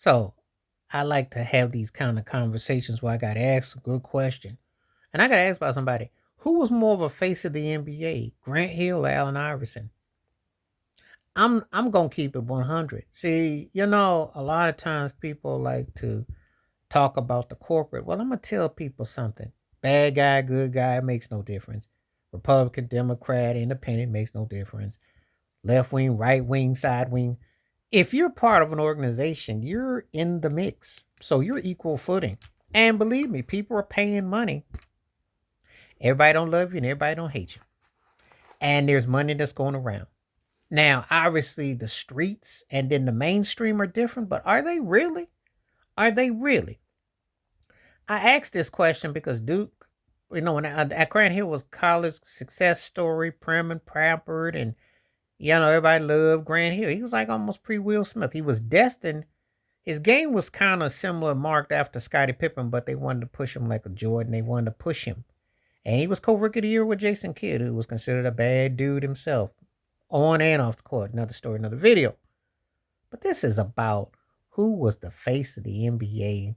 So I like to have these kind of conversations where I got to ask a good question. And I got to ask about somebody who was more of a face of the NBA, Grant Hill or Allen Iverson? I'm gonna keep it 100. See, a lot of times people like to talk about the corporate. Well, I'm gonna tell people something. Bad guy, good guy, it makes no difference. Republican, Democrat, Independent makes no difference. Left wing, right wing, side wing. If you're part of an organization, you're in the mix. So you're equal footing. And believe me, people are paying money. Everybody don't love you and everybody don't hate you. And there's money that's going around. Now, obviously the streets and then the mainstream are different, but are they really? Are they really? I asked this question because Duke, when at Grant Hill was college success story, prim and pampered, and everybody loved Grant Hill. He was like almost pre Will Smith. He was destined. His game was kind of similar, marked after Scottie Pippen, but they wanted to push him like a Jordan. They wanted to push him, and he was co-rookie of the year with Jason Kidd, who was considered a bad dude himself, on and off the court. Another story, another video. But this is about who was the face of the NBA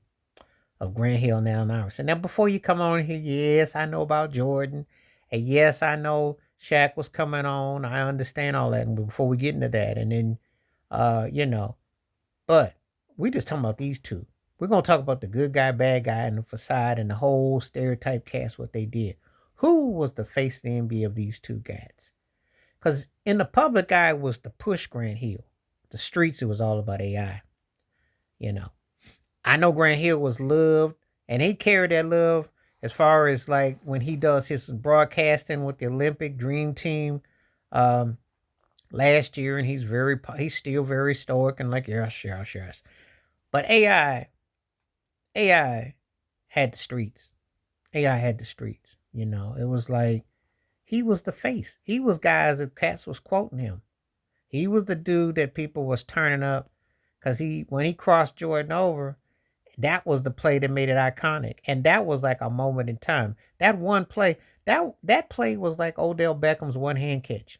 of Grant Hill and Allen Iverson. Now, before you come on here, yes, I know about Jordan. And yes, I know Shaq was coming on. I understand all that. And before we get into that, and then, but we just talking about these two. We're going to talk about the good guy, bad guy, and the facade and the whole stereotype cast, what they did. Who was the face of the NBA of these two guys? Because in the public eye was the push Grant Hill. The streets, it was all about AI. You know, I know Grant Hill was loved, and he carried that love as far as like when he does his broadcasting with the Olympic Dream Team um, last year, and he's still very stoic and like yes, yes, yes. But AI had the streets. AI had the streets. It was like he was the face. He was guys that cats was quoting him. He was the dude that people was turning up because when he crossed Jordan over, that was the play that made it iconic. And that was like a moment in time. That one play, that play was like Odell Beckham's one hand catch.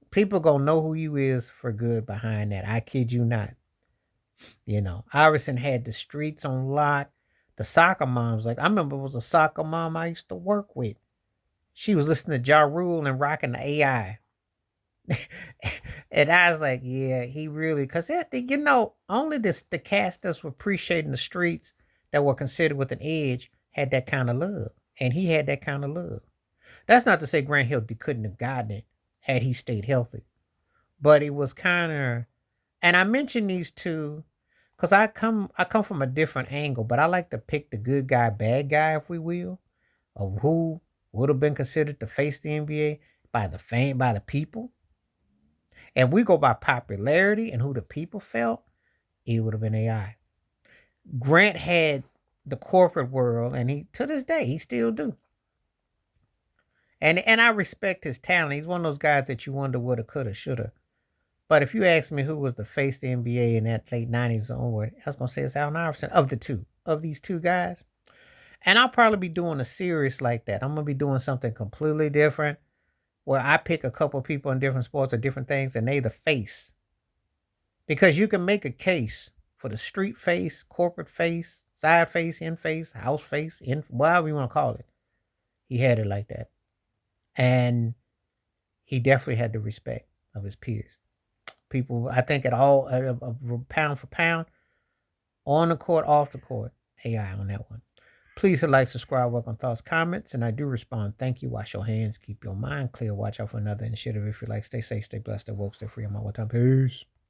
People gonna know who you is for good behind that. I kid you not. Iverson had the streets on lock. The soccer moms, like I remember it was a soccer mom I used to work with. She was listening to Ja Rule and rocking the AI. And I was like, yeah, he really, because only the casters were appreciating the streets that were considered with an edge had that kind of love. And he had that kind of love. That's not to say Grant Hill couldn't have gotten it had he stayed healthy. But it was kind of, and I mentioned these two because I come from a different angle, but I like to pick the good guy, bad guy, if we will, of who would have been considered to face the NBA by the by the people. And we go by popularity and who the people felt, it would have been AI. Grant had the corporate world, and he to this day he still do. And I respect his talent. He's one of those guys that you wonder woulda, coulda, shoulda. But if you ask me who was the face of the NBA in that late '90s onward, I was gonna say it's Allen Iverson of these two guys. And I'll probably be doing a series like that. I'm gonna be doing something completely different where I pick a couple people in different sports or different things, and they the face. Because you can make a case for the street face, corporate face, side face, in face, house face, in whatever you want to call it. He had it like that. And he definitely had the respect of his peers. People, I think, at all, pound for pound, on the court, off the court, AI on that one. Please hit like, subscribe, welcome thoughts, comments, and I do respond. Thank you. Wash your hands. Keep your mind clear. Watch out for another initiative if you like. Stay safe, stay blessed, stay woke, stay free. I'm all the time. Peace.